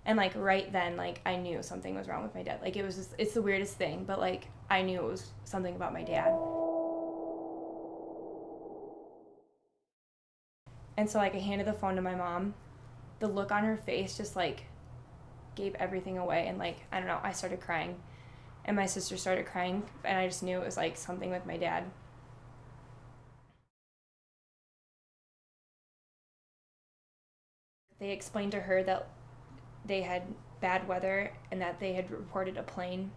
And, like, right then, like, I knew something was wrong with my dad. Like, it was just, it's the weirdest thing, but, like, I knew it was something about my dad. And so, like, I handed the phone to my mom. The look on her face just, like, gave everything away. And, like, I don't know, I started crying. And my sister started crying. And I just knew it was, like, something with my dad. They explained to her that they had bad weather and that they had reported a plane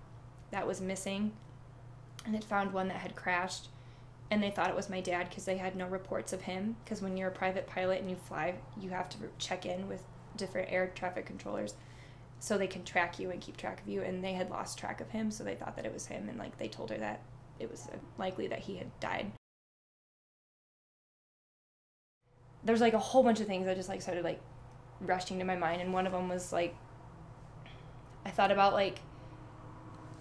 that was missing and had found one that had crashed, and they thought it was my dad because they had no reports of him, because when you're a private pilot and you fly, you have to check in with different air traffic controllers so they can track you and keep track of you, and they had lost track of him, so they thought that it was him, and like they told her that it was likely that he had died. There's like a whole bunch of things that just like started like rushing to my mind, and one of them was like I thought about like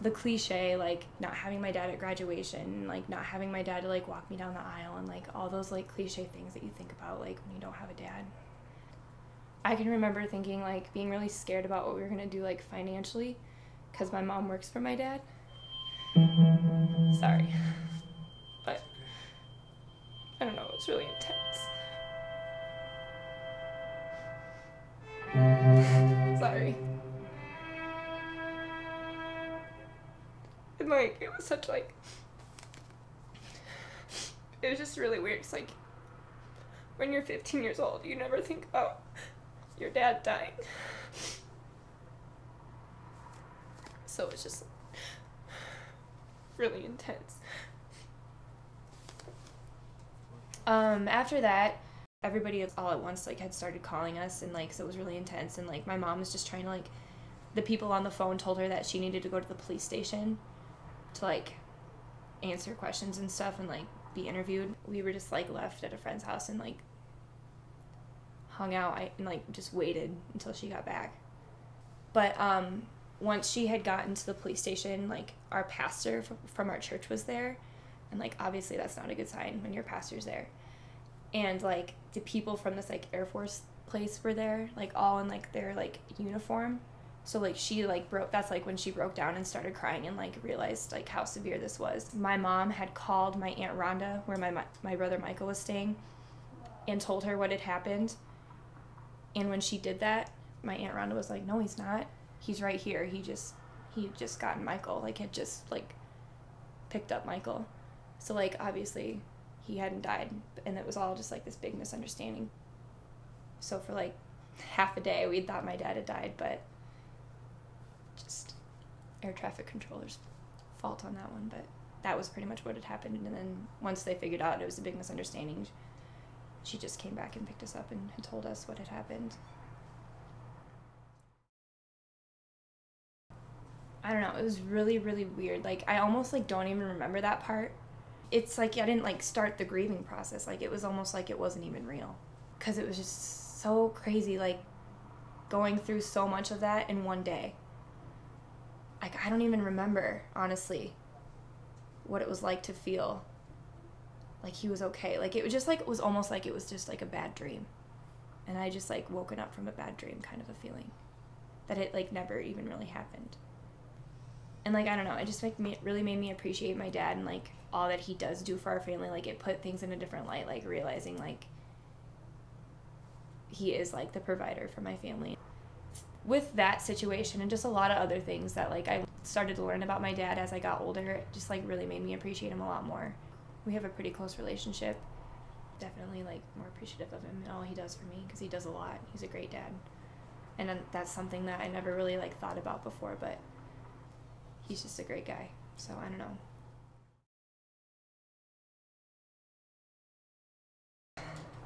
the cliche, like not having my dad at graduation, like not having my dad to like walk me down the aisle, and like all those like cliche things that you think about like when you don't have a dad. I can remember thinking like being really scared about what we were gonna do like financially, because my mom works for my dad. Sorry, but I don't know, it was really intense. Sorry. And like it was such like, it was just really weird. It's like when you're 15 years old, you never think about your dad dying. So it's just really intense. After that, everybody all at once like had started calling us, and like so it was really intense, and like my mom was just trying to like, the people on the phone told her that she needed to go to the police station to like answer questions and stuff and like be interviewed. We were just like left at a friend's house and like hung out and like just waited until she got back. But once she had gotten to the police station, like our pastor from our church was there, and like obviously that's not a good sign when your pastor's there. And like the people from this like Air Force place were there, like all in like their like uniform. So like she like broke, that's like when she broke down and started crying and like realized like how severe this was. My mom had called my Aunt Rhonda, where my brother Michael was staying, and told her what had happened. And when she did that, my Aunt Rhonda was like, no, he's not. He's right here. He had just gotten Michael, like had just like picked up Michael. So like obviously he hadn't died, and it was all just like this big misunderstanding. So for like half a day we thought my dad had died, but just air traffic controllers' fault on that one. But that was pretty much what had happened. And then once they figured out it was a big misunderstanding, she just came back and picked us up and had told us what had happened. I don't know, it was really, really weird. Like, I almost, like, don't even remember that part. It's like I didn't, like, start the grieving process. Like, it was almost like it wasn't even real. Because it was just so crazy, like, going through so much of that in one day. Like, I don't even remember, honestly, what it was like to feel like he was okay. Like, it was just, like, it was almost like it was just, like, a bad dream. And I just, like, woken up from a bad dream kind of a feeling. That it, like, never even really happened. And, like, I don't know, it just really made me appreciate my dad and, like, all that he does do for our family. Like, it put things in a different light, like, realizing, like, he is, like, the provider for my family. With that situation and just a lot of other things that, like, I started to learn about my dad as I got older, it just, like, really made me appreciate him a lot more. We have a pretty close relationship. Definitely, like, more appreciative of him and all he does for me, because he does a lot. He's a great dad. And that's something that I never really, like, thought about before, but he's just a great guy. So, I don't know.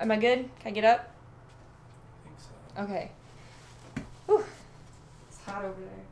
Am I good? Can I get up? I think so. Okay. Whew. It's hot over there.